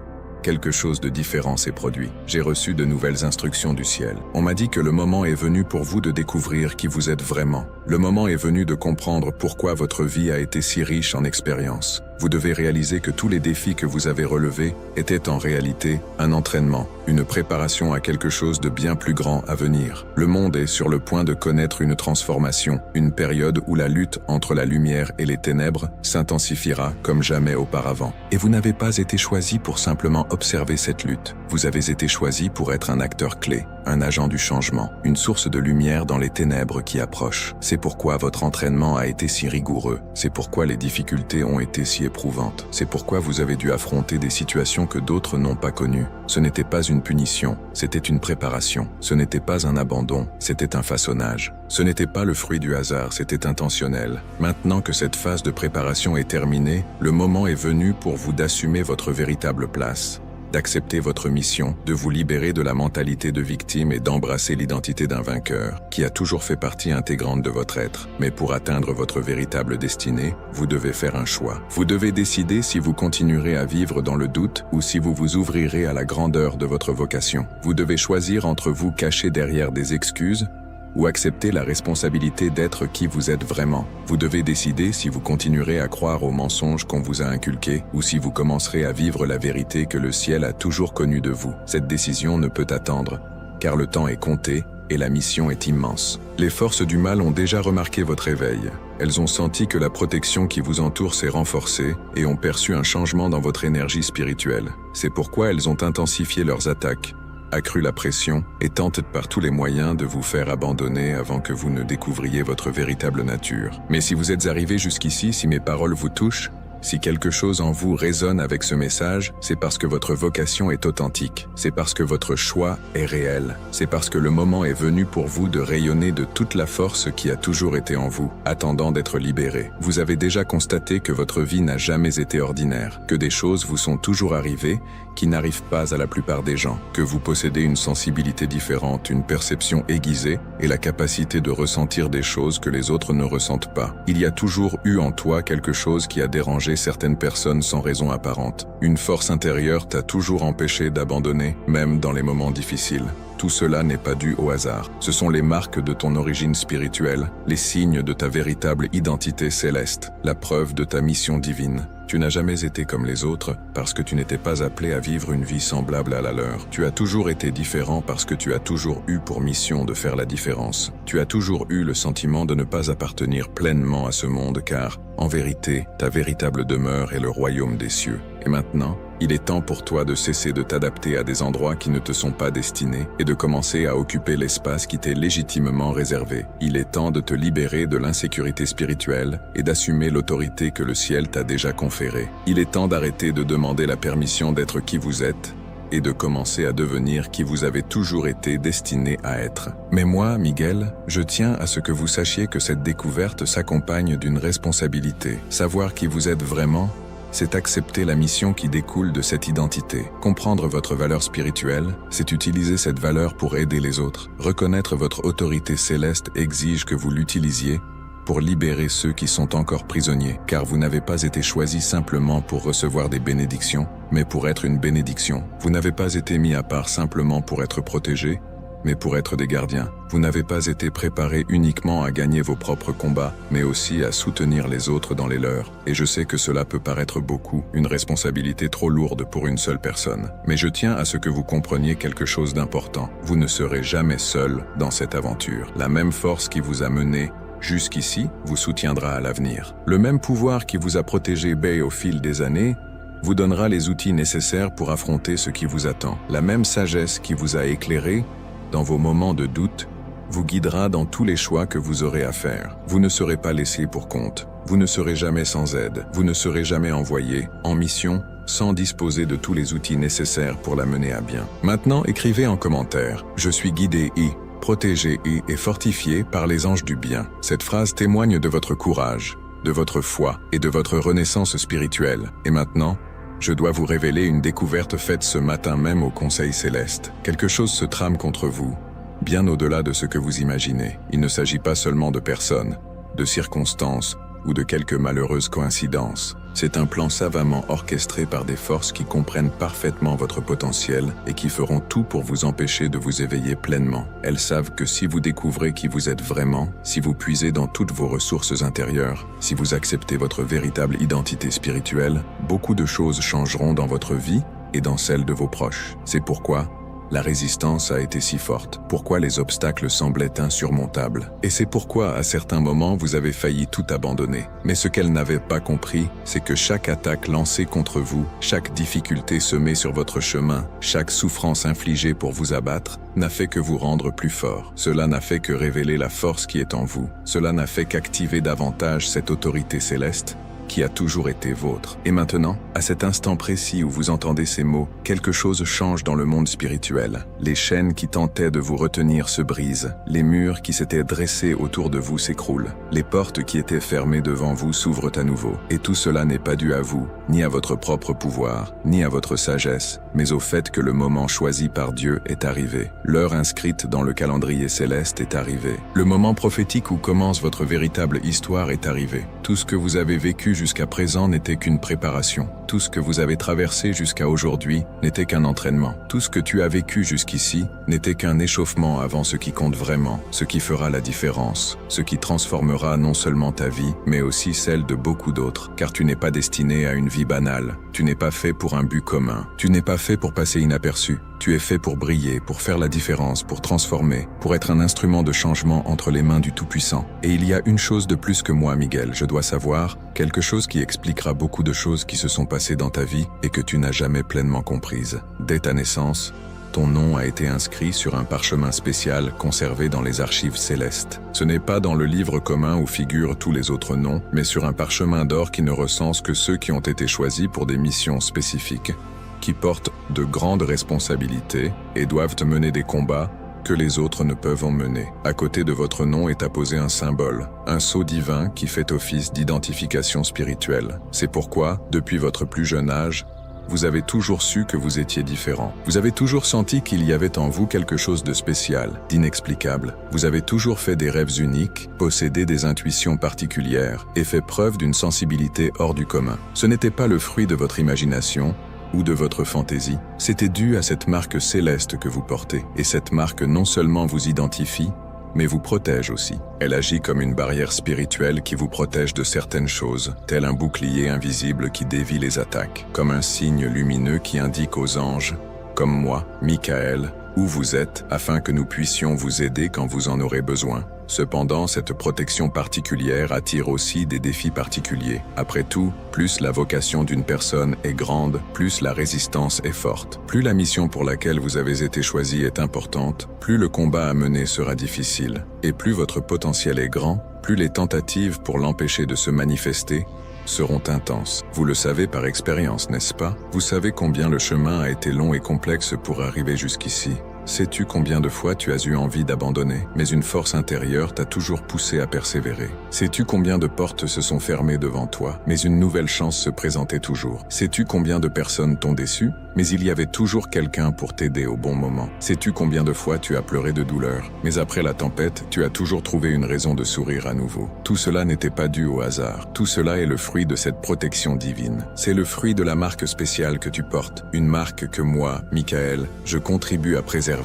quelque chose de différent s'est produit. J'ai reçu de nouvelles instructions du ciel. On m'a dit que le moment est venu pour vous de découvrir qui vous êtes vraiment. Le moment est venu de comprendre pourquoi votre vie a été si riche en expériences. Vous devez réaliser que tous les défis que vous avez relevés étaient en réalité un entraînement, une préparation à quelque chose de bien plus grand à venir. Le monde est sur le point de connaître une transformation, une période où la lutte entre la lumière et les ténèbres s'intensifiera comme jamais auparavant. Et vous n'avez pas été choisi pour simplement observer cette lutte. Vous avez été choisi pour être un acteur clé, un agent du changement, une source de lumière dans les ténèbres qui approchent. C'est pourquoi votre entraînement a été si rigoureux. C'est pourquoi les difficultés ont été si éprouvantes. C'est pourquoi vous avez dû affronter des situations que d'autres n'ont pas connues. Ce n'était pas une punition, c'était une préparation. Ce n'était pas un abandon, c'était un façonnage. Ce n'était pas le fruit du hasard, c'était intentionnel. Maintenant que cette phase de préparation est terminée, le moment est venu pour vous d'assumer votre véritable place, d'accepter votre mission, de vous libérer de la mentalité de victime et d'embrasser l'identité d'un vainqueur, qui a toujours fait partie intégrante de votre être. Mais pour atteindre votre véritable destinée, vous devez faire un choix. Vous devez décider si vous continuerez à vivre dans le doute ou si vous vous ouvrirez à la grandeur de votre vocation. Vous devez choisir entre vous cacher derrière des excuses ou accepter la responsabilité d'être qui vous êtes vraiment. Vous devez décider si vous continuerez à croire aux mensonges qu'on vous a inculqués ou si vous commencerez à vivre la vérité que le ciel a toujours connue de vous. Cette décision ne peut attendre, car le temps est compté et la mission est immense. Les forces du mal ont déjà remarqué votre éveil. Elles ont senti que la protection qui vous entoure s'est renforcée et ont perçu un changement dans votre énergie spirituelle. C'est pourquoi elles ont intensifié leurs attaques, accru la pression et tente par tous les moyens de vous faire abandonner avant que vous ne découvriez votre véritable nature. Mais si vous êtes arrivé jusqu'ici, si mes paroles vous touchent, si quelque chose en vous résonne avec ce message, c'est parce que votre vocation est authentique, c'est parce que votre choix est réel, c'est parce que le moment est venu pour vous de rayonner de toute la force qui a toujours été en vous, attendant d'être libéré. Vous avez déjà constaté que votre vie n'a jamais été ordinaire, que des choses vous sont toujours arrivées qui n'arrivent pas à la plupart des gens, que vous possédez une sensibilité différente, une perception aiguisée et la capacité de ressentir des choses que les autres ne ressentent pas. Il y a toujours eu en toi quelque chose qui a dérangé certaines personnes sans raison apparente. Une force intérieure t'a toujours empêché d'abandonner, même dans les moments difficiles. Tout cela n'est pas dû au hasard. Ce sont les marques de ton origine spirituelle, les signes de ta véritable identité céleste, la preuve de ta mission divine. Tu n'as jamais été comme les autres parce que tu n'étais pas appelé à vivre une vie semblable à la leur. Tu as toujours été différent parce que tu as toujours eu pour mission de faire la différence. Tu as toujours eu le sentiment de ne pas appartenir pleinement à ce monde car, en vérité, ta véritable demeure est le royaume des cieux. Et maintenant, il est temps pour toi de cesser de t'adapter à des endroits qui ne te sont pas destinés et de commencer à occuper l'espace qui t'est légitimement réservé. Il est temps de te libérer de l'insécurité spirituelle et d'assumer l'autorité que le ciel t'a déjà conférée. Il est temps d'arrêter de demander la permission d'être qui vous êtes et de commencer à devenir qui vous avez toujours été destiné à être. Mais moi, Miguel, je tiens à ce que vous sachiez que cette découverte s'accompagne d'une responsabilité. Savoir qui vous êtes vraiment, c'est accepter la mission qui découle de cette identité. Comprendre votre valeur spirituelle, c'est utiliser cette valeur pour aider les autres. Reconnaître votre autorité céleste exige que vous l'utilisiez pour libérer ceux qui sont encore prisonniers, car vous n'avez pas été choisi simplement pour recevoir des bénédictions, mais pour être une bénédiction. Vous n'avez pas été mis à part simplement pour être protégé, mais pour être des gardiens. Vous n'avez pas été préparé uniquement à gagner vos propres combats, mais aussi à soutenir les autres dans les leurs. Et je sais que cela peut paraître beaucoup, une responsabilité trop lourde pour une seule personne. Mais je tiens à ce que vous compreniez quelque chose d'important. Vous ne serez jamais seul dans cette aventure. La même force qui vous a mené jusqu'ici vous soutiendra à l'avenir. Le même pouvoir qui vous a protégé au fil des années vous donnera les outils nécessaires pour affronter ce qui vous attend. La même sagesse qui vous a éclairé dans vos moments de doute, vous guidera dans tous les choix que vous aurez à faire. Vous ne serez pas laissé pour compte. Vous ne serez jamais sans aide. Vous ne serez jamais envoyé en mission sans disposer de tous les outils nécessaires pour la mener à bien. Maintenant, écrivez en commentaire « Je suis guidé protégé et fortifié par les anges du bien ». Cette phrase témoigne de votre courage, de votre foi et de votre renaissance spirituelle. Et maintenant, je dois vous révéler une découverte faite ce matin même au Conseil Céleste. Quelque chose se trame contre vous, bien au-delà de ce que vous imaginez. Il ne s'agit pas seulement de personnes, de circonstances ou de quelques malheureuses coïncidences. C'est un plan savamment orchestré par des forces qui comprennent parfaitement votre potentiel et qui feront tout pour vous empêcher de vous éveiller pleinement. Elles savent que si vous découvrez qui vous êtes vraiment, si vous puisez dans toutes vos ressources intérieures, si vous acceptez votre véritable identité spirituelle, beaucoup de choses changeront dans votre vie et dans celle de vos proches. C'est pourquoi la résistance a été si forte, pourquoi les obstacles semblaient insurmontables. Et c'est pourquoi, à certains moments, vous avez failli tout abandonner. Mais ce qu'elle n'avait pas compris, c'est que chaque attaque lancée contre vous, chaque difficulté semée sur votre chemin, chaque souffrance infligée pour vous abattre, n'a fait que vous rendre plus fort. Cela n'a fait que révéler la force qui est en vous. Cela n'a fait qu'activer davantage cette autorité céleste qui a toujours été vôtre. Et maintenant, à cet instant précis où vous entendez ces mots, quelque chose change dans le monde spirituel. Les chaînes qui tentaient de vous retenir se brisent. Les murs qui s'étaient dressés autour de vous s'écroulent. Les portes qui étaient fermées devant vous s'ouvrent à nouveau. Et tout cela n'est pas dû à vous, ni à votre propre pouvoir, ni à votre sagesse, mais au fait que le moment choisi par Dieu est arrivé. L'heure inscrite dans le calendrier céleste est arrivée. Le moment prophétique où commence votre véritable histoire est arrivé. Tout ce que vous avez vécu jusqu'à présent n'était qu'une préparation. Tout ce que vous avez traversé jusqu'à aujourd'hui n'était qu'un entraînement. Tout ce que tu as vécu jusqu'ici n'était qu'un échauffement avant ce qui compte vraiment, ce qui fera la différence, ce qui transformera non seulement ta vie, mais aussi celle de beaucoup d'autres, car tu n'es pas destiné à une vie banale. Tu n'es pas fait pour un but commun. Tu n'es pas fait pour passer inaperçu. Tu es fait pour briller, pour faire la différence, pour transformer, pour être un instrument de changement entre les mains du Tout-Puissant. Et il y a une chose de plus que moi, Miguel, je dois savoir, quelque chose qui expliquera beaucoup de choses qui se sont passées dans ta vie et que tu n'as jamais pleinement comprises. Dès ta naissance, ton nom a été inscrit sur un parchemin spécial conservé dans les archives célestes. Ce n'est pas dans le livre commun où figurent tous les autres noms, mais sur un parchemin d'or qui ne recense que ceux qui ont été choisis pour des missions spécifiques, qui portent de grandes responsabilités et doivent mener des combats que les autres ne peuvent en mener. À côté de votre nom est apposé un symbole, un sceau divin qui fait office d'identification spirituelle. C'est pourquoi, depuis votre plus jeune âge, vous avez toujours su que vous étiez différent. Vous avez toujours senti qu'il y avait en vous quelque chose de spécial, d'inexplicable. Vous avez toujours fait des rêves uniques, possédé des intuitions particulières et fait preuve d'une sensibilité hors du commun. Ce n'était pas le fruit de votre imagination ou de votre fantaisie, c'était dû à cette marque céleste que vous portez. Et cette marque non seulement vous identifie, mais vous protège aussi. Elle agit comme une barrière spirituelle qui vous protège de certaines choses, tel un bouclier invisible qui dévie les attaques, comme un signe lumineux qui indique aux anges, comme moi, Michael, où vous êtes, afin que nous puissions vous aider quand vous en aurez besoin. Cependant, cette protection particulière attire aussi des défis particuliers. Après tout, plus la vocation d'une personne est grande, plus la résistance est forte. Plus la mission pour laquelle vous avez été choisi est importante, plus le combat à mener sera difficile. Et plus votre potentiel est grand, plus les tentatives pour l'empêcher de se manifester seront intenses. Vous le savez par expérience, n'est-ce pas? Vous savez combien le chemin a été long et complexe pour arriver jusqu'ici. Sais-tu combien de fois tu as eu envie d'abandonner, mais une force intérieure t'a toujours poussé à persévérer? Sais-tu combien de portes se sont fermées devant toi, mais une nouvelle chance se présentait toujours? Sais-tu combien de personnes t'ont déçu, mais il y avait toujours quelqu'un pour t'aider au bon moment? Sais-tu combien de fois tu as pleuré de douleur, mais après la tempête, tu as toujours trouvé une raison de sourire à nouveau? Tout cela n'était pas dû au hasard. Tout cela est le fruit de cette protection divine. C'est le fruit de la marque spéciale que tu portes, une marque que moi, Michael, je contribue à préserver.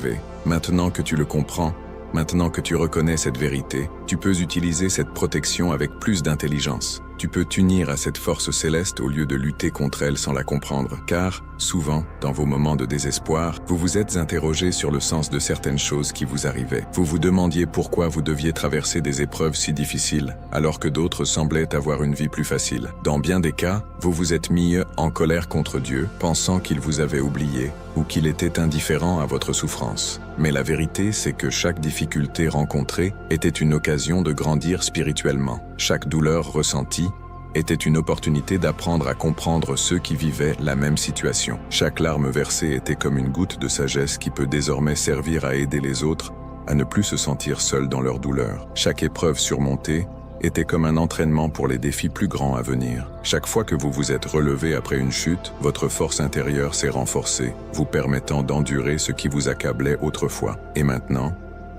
Maintenant que tu le comprends, maintenant que tu reconnais cette vérité, tu peux utiliser cette protection avec plus d'intelligence. Tu peux t'unir à cette force céleste au lieu de lutter contre elle sans la comprendre, car, souvent, dans vos moments de désespoir, vous vous êtes interrogé sur le sens de certaines choses qui vous arrivaient. Vous vous demandiez pourquoi vous deviez traverser des épreuves si difficiles, alors que d'autres semblaient avoir une vie plus facile. Dans bien des cas, vous vous êtes mis en colère contre Dieu, pensant qu'il vous avait oublié, ou qu'il était indifférent à votre souffrance. Mais la vérité, c'est que chaque difficulté rencontrée était une occasion de grandir spirituellement. Chaque douleur ressentie était une opportunité d'apprendre à comprendre ceux qui vivaient la même situation. Chaque larme versée était comme une goutte de sagesse qui peut désormais servir à aider les autres à ne plus se sentir seuls dans leur douleur. Chaque épreuve surmontée était comme un entraînement pour les défis plus grands à venir. Chaque fois que vous vous êtes relevé après une chute, votre force intérieure s'est renforcée, vous permettant d'endurer ce qui vous accablait autrefois. Et maintenant,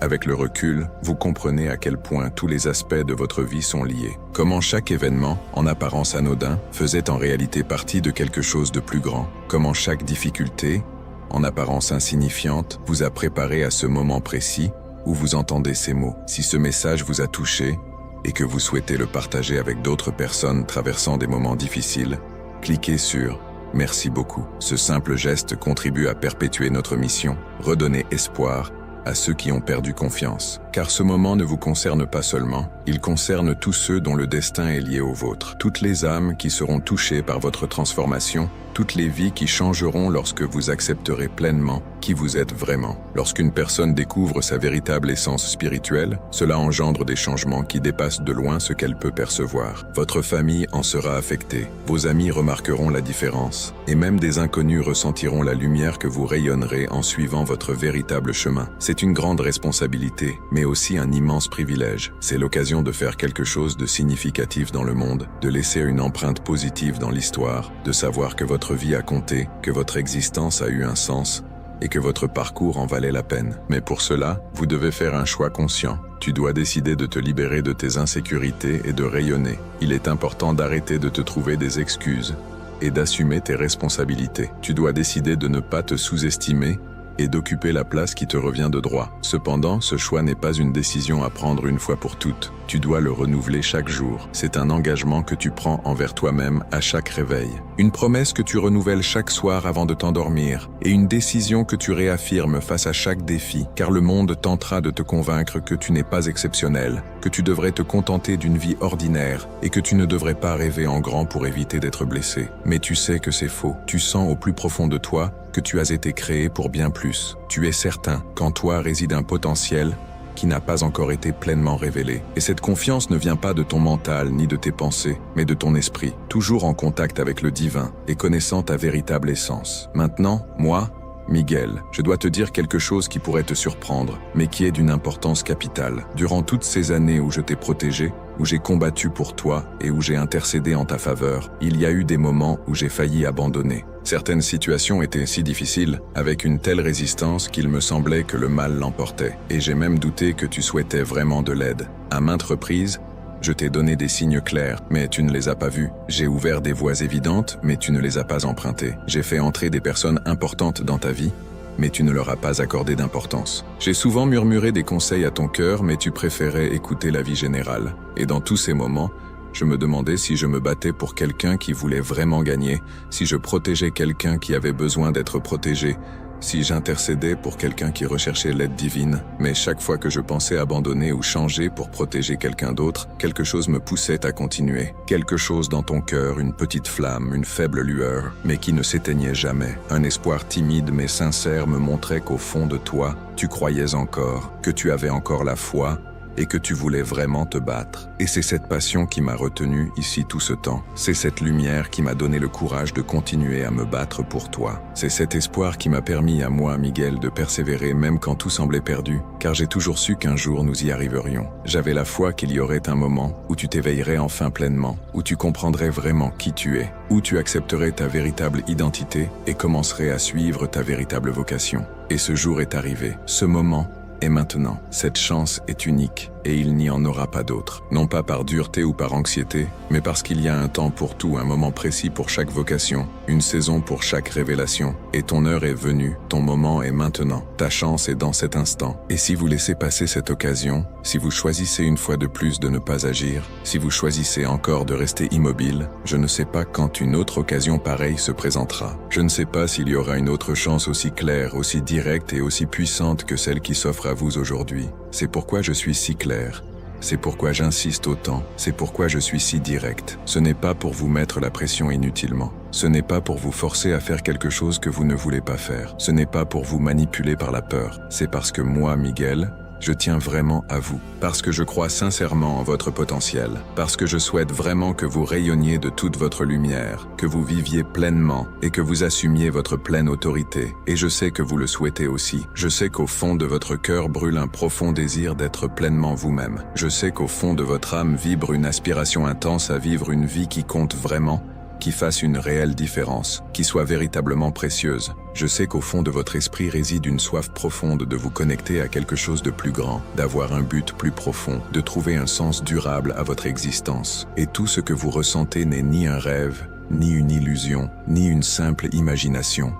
Avec le recul, vous comprenez à quel point tous les aspects de votre vie sont liés. Comment chaque événement, en apparence anodin, faisait en réalité partie de quelque chose de plus grand. Comment chaque difficulté, en apparence insignifiante, vous a préparé à ce moment précis où vous entendez ces mots. Si ce message vous a touché et que vous souhaitez le partager avec d'autres personnes traversant des moments difficiles, cliquez sur « Merci beaucoup ». Ce simple geste contribue à perpétuer notre mission, redonner espoir à ceux qui ont perdu confiance. Car ce moment ne vous concerne pas seulement, il concerne tous ceux dont le destin est lié au vôtre. Toutes les âmes qui seront touchées par votre transformation, toutes les vies qui changeront lorsque vous accepterez pleinement qui vous êtes vraiment. Lorsqu'une personne découvre sa véritable essence spirituelle, cela engendre des changements qui dépassent de loin ce qu'elle peut percevoir. Votre famille en sera affectée, vos amis remarqueront la différence, et même des inconnus ressentiront la lumière que vous rayonnerez en suivant votre véritable chemin. C'est une grande responsabilité, mais aussi un immense privilège. C'est l'occasion de faire quelque chose de significatif dans le monde, de laisser une empreinte positive dans l'histoire, de savoir que votre vie a compté, que votre existence a eu un sens, et que votre parcours en valait la peine. Mais pour cela, vous devez faire un choix conscient. Tu dois décider de te libérer de tes insécurités et de rayonner. Il est important d'arrêter de te trouver des excuses et d'assumer tes responsabilités. Tu dois décider de ne pas te sous-estimer et d'occuper la place qui te revient de droit. Cependant, ce choix n'est pas une décision à prendre une fois pour toutes. Tu dois le renouveler chaque jour. C'est un engagement que tu prends envers toi-même à chaque réveil. Une promesse que tu renouvelles chaque soir avant de t'endormir. Et une décision que tu réaffirmes face à chaque défi. Car le monde tentera de te convaincre que tu n'es pas exceptionnel, que tu devrais te contenter d'une vie ordinaire et que tu ne devrais pas rêver en grand pour éviter d'être blessé. Mais tu sais que c'est faux. Tu sens au plus profond de toi que tu as été créé pour bien plus. Tu es certain qu'en toi réside un potentiel qui n'a pas encore été pleinement révélé. Et cette confiance ne vient pas de ton mental ni de tes pensées, mais de ton esprit, toujours en contact avec le divin et connaissant ta véritable essence. Maintenant, moi, Miguel, je dois te dire quelque chose qui pourrait te surprendre, mais qui est d'une importance capitale. Durant toutes ces années où je t'ai protégé, où j'ai combattu pour toi et où j'ai intercédé en ta faveur, il y a eu des moments où j'ai failli abandonner. Certaines situations étaient si difficiles, avec une telle résistance qu'il me semblait que le mal l'emportait. Et j'ai même douté que tu souhaitais vraiment de l'aide. À maintes reprises, je t'ai donné des signes clairs, mais tu ne les as pas vus. J'ai ouvert des voies évidentes, mais tu ne les as pas empruntées. J'ai fait entrer des personnes importantes dans ta vie, mais tu ne leur as pas accordé d'importance. J'ai souvent murmuré des conseils à ton cœur, mais tu préférais écouter l'avis général. Et dans tous ces moments, je me demandais si je me battais pour quelqu'un qui voulait vraiment gagner, si je protégeais quelqu'un qui avait besoin d'être protégé, si j'intercédais pour quelqu'un qui recherchait l'aide divine. Mais chaque fois que je pensais abandonner ou changer pour protéger quelqu'un d'autre, quelque chose me poussait à continuer. Quelque chose dans ton cœur, une petite flamme, une faible lueur, mais qui ne s'éteignait jamais. Un espoir timide mais sincère me montrait qu'au fond de toi, tu croyais encore, que tu avais encore la foi, et que tu voulais vraiment te battre. Et c'est cette passion qui m'a retenu ici tout ce temps. C'est cette lumière qui m'a donné le courage de continuer à me battre pour toi. C'est cet espoir qui m'a permis à moi, Miguel, de persévérer même quand tout semblait perdu, car j'ai toujours su qu'un jour nous y arriverions. J'avais la foi qu'il y aurait un moment où tu t'éveillerais enfin pleinement, où tu comprendrais vraiment qui tu es, où tu accepterais ta véritable identité et commencerais à suivre ta véritable vocation. Et ce jour est arrivé. Ce moment, et maintenant, cette chance est unique et il n'y en aura pas d'autre. Non pas par dureté ou par anxiété, mais parce qu'il y a un temps pour tout, un moment précis pour chaque vocation, une saison pour chaque révélation. Et ton heure est venue, ton moment est maintenant, ta chance est dans cet instant. Et si vous laissez passer cette occasion, si vous choisissez une fois de plus de ne pas agir, si vous choisissez encore de rester immobile, je ne sais pas quand une autre occasion pareille se présentera. Je ne sais pas s'il y aura une autre chance aussi claire, aussi directe et aussi puissante que celle qui s'offre à vous aujourd'hui. C'est pourquoi je suis si clair. C'est pourquoi j'insiste autant. C'est pourquoi je suis si direct. Ce n'est pas pour vous mettre la pression inutilement. Ce n'est pas pour vous forcer à faire quelque chose que vous ne voulez pas faire. Ce n'est pas pour vous manipuler par la peur. C'est parce que moi, Miguel, je tiens vraiment à vous, parce que je crois sincèrement en votre potentiel, parce que je souhaite vraiment que vous rayonniez de toute votre lumière, que vous viviez pleinement et que vous assumiez votre pleine autorité. Et je sais que vous le souhaitez aussi. Je sais qu'au fond de votre cœur brûle un profond désir d'être pleinement vous-même. Je sais qu'au fond de votre âme vibre une aspiration intense à vivre une vie qui compte vraiment qui fasse une réelle différence, qui soit véritablement précieuse. Je sais qu'au fond de votre esprit réside une soif profonde de vous connecter à quelque chose de plus grand, d'avoir un but plus profond, de trouver un sens durable à votre existence. Et tout ce que vous ressentez n'est ni un rêve, ni une illusion, ni une simple imagination.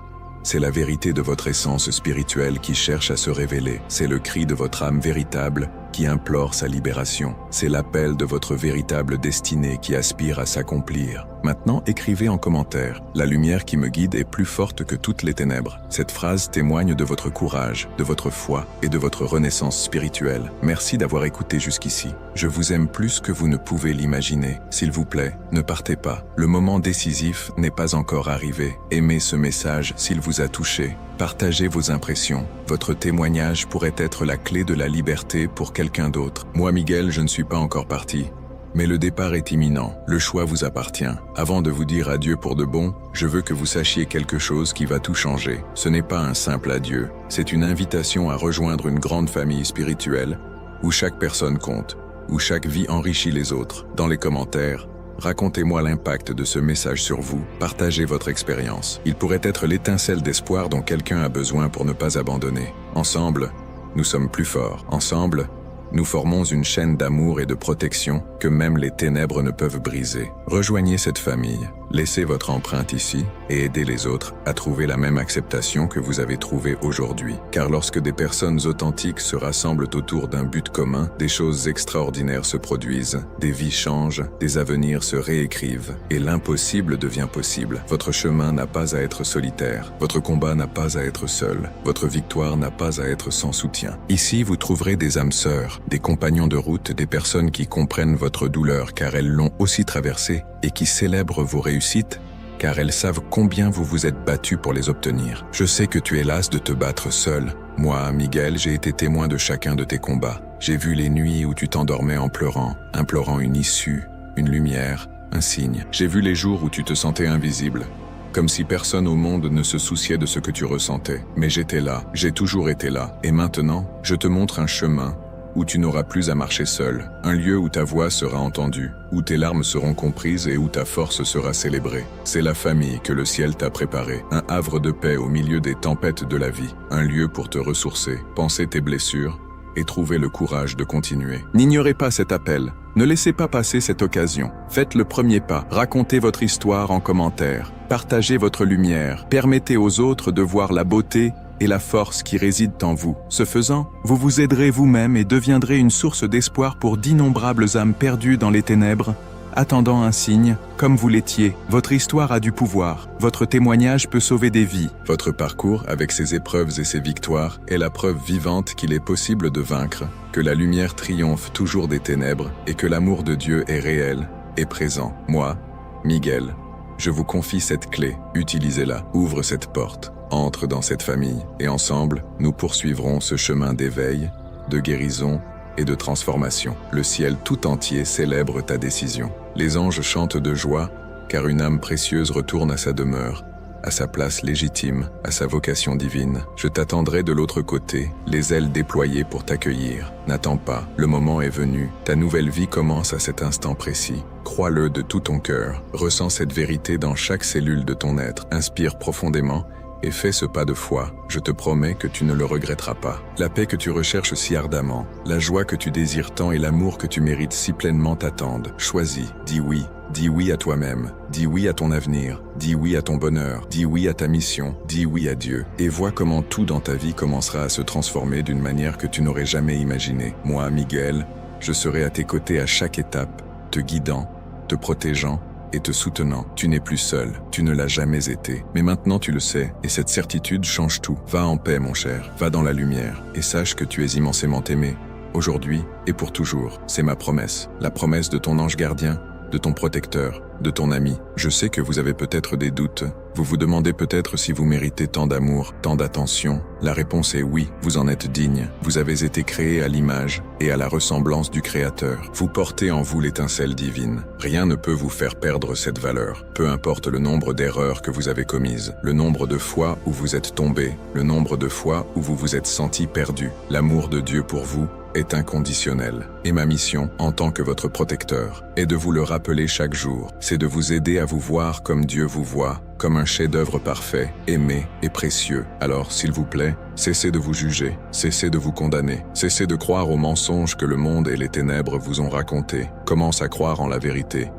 C'est la vérité de votre essence spirituelle qui cherche à se révéler. C'est le cri de votre âme véritable qui implore sa libération. C'est l'appel de votre véritable destinée qui aspire à s'accomplir. Maintenant, écrivez en commentaire. La lumière qui me guide est plus forte que toutes les ténèbres. Cette phrase témoigne de votre courage, de votre foi et de votre renaissance spirituelle. Merci d'avoir écouté jusqu'ici. Je vous aime plus que vous ne pouvez l'imaginer. S'il vous plaît, ne partez pas. Le moment décisif n'est pas encore arrivé. Aimez ce message s'il vous a touché. Partagez vos impressions. Votre témoignage pourrait être la clé de la liberté pour quelqu'un d'autre. Moi, Miguel, je ne suis pas encore parti. Mais le départ est imminent. Le choix vous appartient. Avant de vous dire adieu pour de bon, je veux que vous sachiez quelque chose qui va tout changer. Ce n'est pas un simple adieu. C'est une invitation à rejoindre une grande famille spirituelle où chaque personne compte, où chaque vie enrichit les autres. Dans les commentaires, racontez-moi l'impact de ce message sur vous, partagez votre expérience. Il pourrait être l'étincelle d'espoir dont quelqu'un a besoin pour ne pas abandonner. Ensemble, nous sommes plus forts. Ensemble, nous formons une chaîne d'amour et de protection que même les ténèbres ne peuvent briser. Rejoignez cette famille, laissez votre empreinte ici et aidez les autres à trouver la même acceptation que vous avez trouvée aujourd'hui. Car lorsque des personnes authentiques se rassemblent autour d'un but commun, des choses extraordinaires se produisent, des vies changent, des avenirs se réécrivent et l'impossible devient possible. Votre chemin n'a pas à être solitaire, votre combat n'a pas à être seul, votre victoire n'a pas à être sans soutien. Ici, vous trouverez des âmes sœurs, des compagnons de route, des personnes qui comprennent votre douleur car elles l'ont aussi traversée et qui célèbrent vos réussites car elles savent combien vous vous êtes battu pour les obtenir. Je sais que tu es las de te battre seul. Moi, Miguel, j'ai été témoin de chacun de tes combats. J'ai vu les nuits où tu t'endormais en pleurant, implorant une issue, une lumière, un signe. J'ai vu les jours où tu te sentais invisible, comme si personne au monde ne se souciait de ce que tu ressentais. Mais j'étais là, j'ai toujours été là. Et maintenant, je te montre un chemin où tu n'auras plus à marcher seul, un lieu où ta voix sera entendue, où tes larmes seront comprises et où ta force sera célébrée. C'est la famille que le ciel t'a préparée, un havre de paix au milieu des tempêtes de la vie, un lieu pour te ressourcer, penser tes blessures et trouver le courage de continuer. N'ignorez pas cet appel, ne laissez pas passer cette occasion. Faites le premier pas, racontez votre histoire en commentaire, partagez votre lumière, permettez aux autres de voir la beauté et la force qui réside en vous. Ce faisant, vous vous aiderez vous-même et deviendrez une source d'espoir pour d'innombrables âmes perdues dans les ténèbres, attendant un signe, comme vous l'étiez. Votre histoire a du pouvoir, votre témoignage peut sauver des vies. Votre parcours, avec ses épreuves et ses victoires, est la preuve vivante qu'il est possible de vaincre, que la lumière triomphe toujours des ténèbres et que l'amour de Dieu est réel et présent. Moi, Miguel, je vous confie cette clé, utilisez-la, ouvre cette porte. Entre dans cette famille et ensemble, nous poursuivrons ce chemin d'éveil, de guérison et de transformation. Le ciel tout entier célèbre ta décision. Les anges chantent de joie, car une âme précieuse retourne à sa demeure, à sa place légitime, à sa vocation divine. Je t'attendrai de l'autre côté, les ailes déployées pour t'accueillir. N'attends pas, le moment est venu. Ta nouvelle vie commence à cet instant précis. Crois-le de tout ton cœur. Ressens cette vérité dans chaque cellule de ton être. Inspire profondément et fais ce pas de foi, je te promets que tu ne le regretteras pas. La paix que tu recherches si ardemment, la joie que tu désires tant et l'amour que tu mérites si pleinement t'attendent. Choisis, dis oui à toi-même, dis oui à ton avenir, dis oui à ton bonheur, dis oui à ta mission, dis oui à Dieu, et vois comment tout dans ta vie commencera à se transformer d'une manière que tu n'aurais jamais imaginée. Moi, Miguel, je serai à tes côtés à chaque étape, te guidant, te protégeant, et te soutenant. Tu n'es plus seul, tu ne l'as jamais été. Mais maintenant tu le sais, et cette certitude change tout. Va en paix, mon cher, va dans la lumière, et sache que tu es immensément aimé, aujourd'hui et pour toujours. C'est ma promesse, la promesse de ton ange gardien, de ton protecteur, de ton ami. Je sais que vous avez peut-être des doutes, Vous vous demandez peut-être si vous méritez tant d'amour, tant d'attention. La réponse est oui, vous en êtes digne. Vous avez été créé à l'image et à la ressemblance du Créateur. Vous portez en vous l'étincelle divine. Rien ne peut vous faire perdre cette valeur. Peu importe le nombre d'erreurs que vous avez commises, le nombre de fois où vous êtes tombé, le nombre de fois où vous vous êtes senti perdu. L'amour de Dieu pour vous est inconditionnel. Et ma mission, en tant que votre protecteur, est de vous le rappeler chaque jour. C'est de vous aider à vous voir comme Dieu vous voit, comme un chef-d'œuvre parfait, aimé et précieux. Alors, s'il vous plaît, cessez de vous juger, cessez de vous condamner, cessez de croire aux mensonges que le monde et les ténèbres vous ont racontés. Commence à croire en la vérité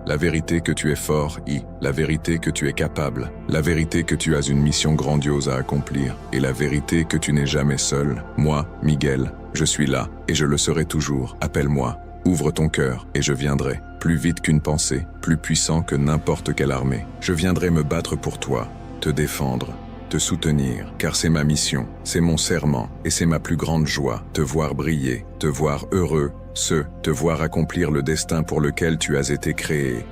que tu es fort, la vérité que tu es capable, la vérité que tu as une mission grandiose à accomplir, et la vérité que tu n'es jamais seul. Moi, Miguel, je suis là, et je le serai toujours. Appelle-moi, ouvre ton cœur, et je viendrai, plus vite qu'une pensée, plus puissant que n'importe quelle armée. Je viendrai me battre pour toi, te défendre, te soutenir, car c'est ma mission, c'est mon serment, et c'est ma plus grande joie, te voir briller, te voir heureux, te voir accomplir le destin pour lequel tu as été créé.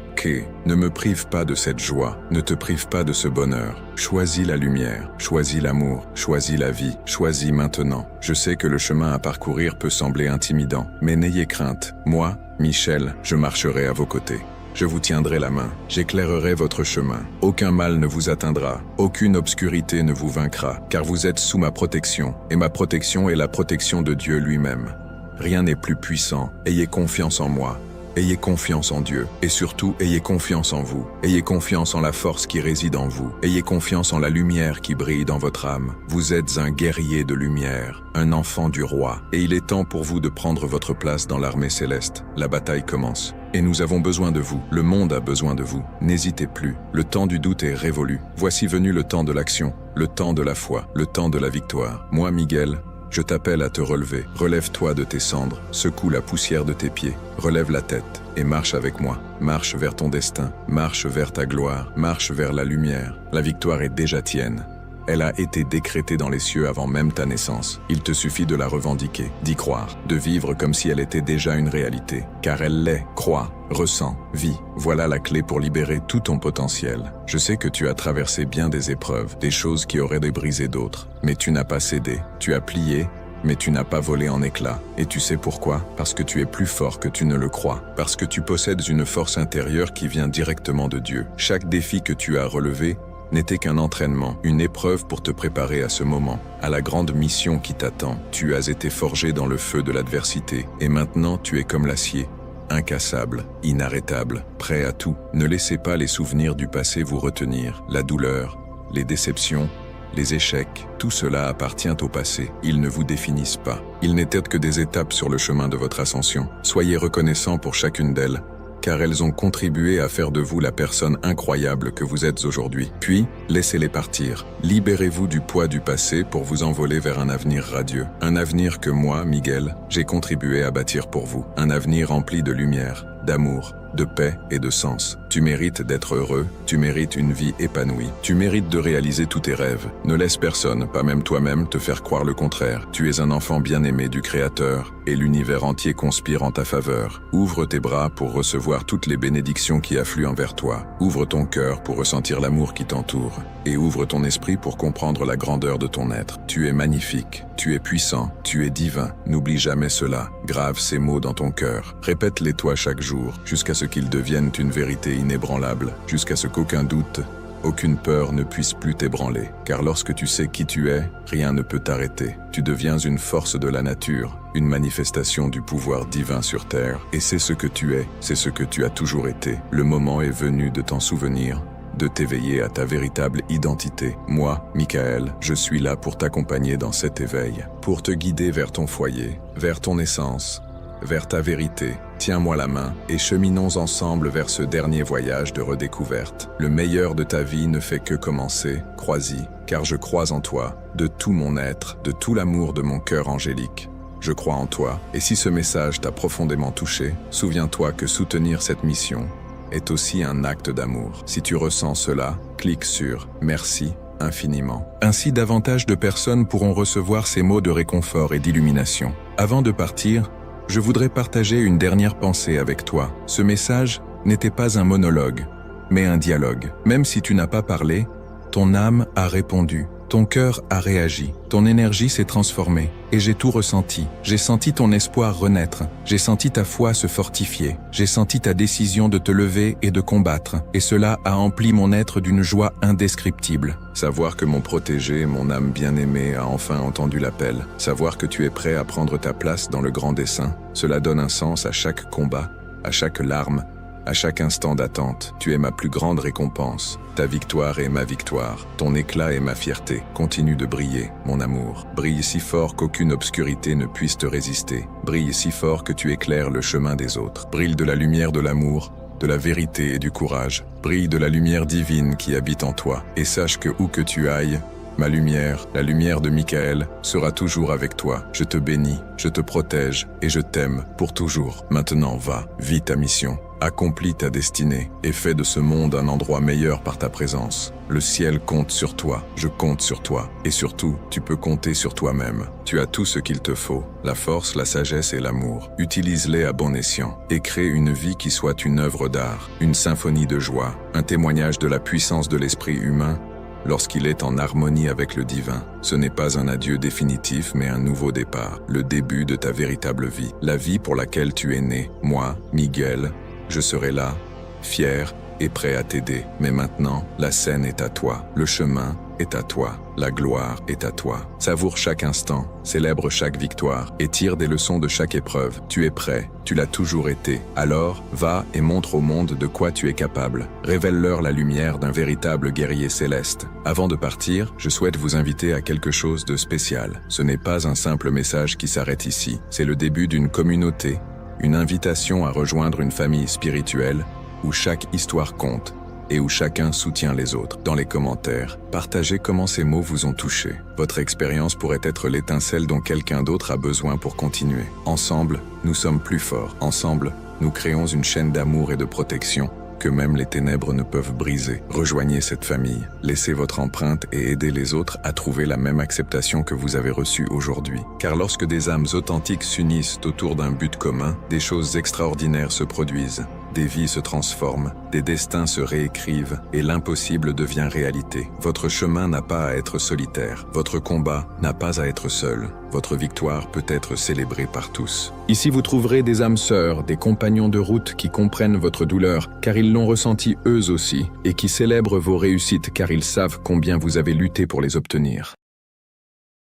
Ne me prive pas de cette joie, ne te prive pas de ce bonheur. Choisis la lumière, choisis l'amour, choisis la vie, choisis maintenant. Je sais que le chemin à parcourir peut sembler intimidant, mais n'ayez crainte. Moi, Michel, je marcherai à vos côtés. Je vous tiendrai la main, j'éclairerai votre chemin. Aucun mal ne vous atteindra, aucune obscurité ne vous vaincra, car vous êtes sous ma protection, et ma protection est la protection de Dieu lui-même. Rien n'est plus puissant, ayez confiance en moi. Ayez confiance en Dieu, et surtout ayez confiance en vous. Ayez confiance en la force qui réside en vous. Ayez confiance en la lumière qui brille dans votre âme. Vous êtes un guerrier de lumière, un enfant du roi, et il est temps pour vous de prendre votre place dans l'armée céleste. La bataille commence. Et nous avons besoin de vous, le monde a besoin de vous. N'hésitez plus, le temps du doute est révolu. Voici venu le temps de l'action, le temps de la foi, le temps de la victoire. Moi, Miguel, je t'appelle à te relever. Relève-toi de tes cendres, secoue la poussière de tes pieds, relève la tête et marche avec moi. Marche vers ton destin, marche vers ta gloire, marche vers la lumière. La victoire est déjà tienne. Elle a été décrétée dans les cieux avant même ta naissance. Il te suffit de la revendiquer, d'y croire, de vivre comme si elle était déjà une réalité. Car elle l'est, crois, ressens, vis. Voilà la clé pour libérer tout ton potentiel. Je sais que tu as traversé bien des épreuves, des choses qui auraient débrisé d'autres. Mais tu n'as pas cédé, tu as plié, mais tu n'as pas volé en éclats. Et tu sais pourquoi? Parce que tu es plus fort que tu ne le crois. Parce que tu possèdes une force intérieure qui vient directement de Dieu. Chaque défi que tu as relevé n'était qu'un entraînement, une épreuve pour te préparer à ce moment, à la grande mission qui t'attend. Tu as été forgé dans le feu de l'adversité, et maintenant tu es comme l'acier, incassable, inarrêtable, prêt à tout. Ne laissez pas les souvenirs du passé vous retenir, la douleur, les déceptions, les échecs, tout cela appartient au passé. Ils ne vous définissent pas. Ils n'étaient que des étapes sur le chemin de votre ascension. Soyez reconnaissants pour chacune d'elles, car elles ont contribué à faire de vous la personne incroyable que vous êtes aujourd'hui. Puis, laissez-les partir. Libérez-vous du poids du passé pour vous envoler vers un avenir radieux. Un avenir que moi, Miguel, j'ai contribué à bâtir pour vous. Un avenir rempli de lumière, d'amour, de paix et de sens. Tu mérites d'être heureux, tu mérites une vie épanouie, tu mérites de réaliser tous tes rêves. Ne laisse personne, pas même toi-même, te faire croire le contraire. Tu es un enfant bien-aimé du Créateur, et l'univers entier conspire en ta faveur. Ouvre tes bras pour recevoir toutes les bénédictions qui affluent envers toi. Ouvre ton cœur pour ressentir l'amour qui t'entoure, et ouvre ton esprit pour comprendre la grandeur de ton être. Tu es magnifique, tu es puissant, tu es divin. N'oublie jamais cela. Grave ces mots dans ton cœur. Répète-les toi chaque jour, jusqu'à ce qu'ils deviennent une vérité inébranlable, jusqu'à ce qu'aucun doute, aucune peur ne puisse plus t'ébranler. Car lorsque tu sais qui tu es, rien ne peut t'arrêter. Tu deviens une force de la nature, une manifestation du pouvoir divin sur terre. Et c'est ce que tu es, c'est ce que tu as toujours été. Le moment est venu de t'en souvenir, de t'éveiller à ta véritable identité. Moi, Michael, je suis là pour t'accompagner dans cet éveil, pour te guider vers ton foyer, vers ton essence, vers ta vérité. Tiens-moi la main et cheminons ensemble vers ce dernier voyage de redécouverte. Le meilleur de ta vie ne fait que commencer, crois-y, car je crois en toi, de tout mon être, de tout l'amour de mon cœur angélique. Je crois en toi, et si ce message t'a profondément touché, souviens-toi que soutenir cette mission est aussi un acte d'amour. Si tu ressens cela, clique sur « Merci » infiniment. Ainsi, davantage de personnes pourront recevoir ces mots de réconfort et d'illumination. Avant de partir, je voudrais partager une dernière pensée avec toi. Ce message n'était pas un monologue, mais un dialogue. Même si tu n'as pas parlé, Ton âme a répondu. Ton cœur a réagi, ton énergie s'est transformée, et j'ai tout ressenti. J'ai senti ton espoir renaître, j'ai senti ta foi se fortifier, j'ai senti ta décision de te lever et de combattre, et cela a empli mon être d'une joie indescriptible. Savoir que mon protégé, mon âme bien-aimée a enfin entendu l'appel, savoir que tu es prêt à prendre ta place dans le grand dessein, cela donne un sens à chaque combat, à chaque larme, à chaque instant d'attente. Tu es ma plus grande récompense. Ta victoire est ma victoire. Ton éclat est ma fierté. Continue de briller, mon amour. Brille si fort qu'aucune obscurité ne puisse te résister. Brille si fort que tu éclaires le chemin des autres. Brille de la lumière de l'amour, de la vérité et du courage. Brille de la lumière divine qui habite en toi. Et sache que où que tu ailles, ma lumière, la lumière de Michael, sera toujours avec toi. Je te bénis, je te protège et je t'aime pour toujours. Maintenant va, vis ta mission. Accomplis ta destinée et fais de ce monde un endroit meilleur par ta présence. Le ciel compte sur toi, je compte sur toi. Et surtout, tu peux compter sur toi-même. Tu as tout ce qu'il te faut, la force, la sagesse et l'amour. Utilise-les à bon escient et crée une vie qui soit une œuvre d'art, une symphonie de joie, un témoignage de la puissance de l'esprit humain lorsqu'il est en harmonie avec le divin. Ce n'est pas un adieu définitif, mais un nouveau départ, le début de ta véritable vie, la vie pour laquelle tu es né. Moi, Miguel, je serai là, fier et prêt à t'aider. Mais maintenant, la scène est à toi, le chemin est à toi, la gloire est à toi. Savoure chaque instant, célèbre chaque victoire et tire des leçons de chaque épreuve. Tu es prêt, tu l'as toujours été. Alors, va et montre au monde de quoi tu es capable. Révèle-leur la lumière d'un véritable guerrier céleste. Avant de partir, je souhaite vous inviter à quelque chose de spécial. Ce n'est pas un simple message qui s'arrête ici. C'est le début d'une communauté, une invitation à rejoindre une famille spirituelle où chaque histoire compte et où chacun soutient les autres. Dans les commentaires, partagez comment ces mots vous ont touché. Votre expérience pourrait être l'étincelle dont quelqu'un d'autre a besoin pour continuer. Ensemble, nous sommes plus forts. Ensemble, nous créons une chaîne d'amour et de protection que même les ténèbres ne peuvent briser. Rejoignez cette famille, laissez votre empreinte et aidez les autres à trouver la même acceptation que vous avez reçue aujourd'hui. Car lorsque des âmes authentiques s'unissent autour d'un but commun, des choses extraordinaires se produisent. Des vies se transforment, des destins se réécrivent et l'impossible devient réalité. Votre chemin n'a pas à être solitaire, votre combat n'a pas à être seul, votre victoire peut être célébrée par tous. Ici vous trouverez des âmes sœurs, des compagnons de route qui comprennent votre douleur car ils l'ont ressenti eux aussi et qui célèbrent vos réussites car ils savent combien vous avez lutté pour les obtenir.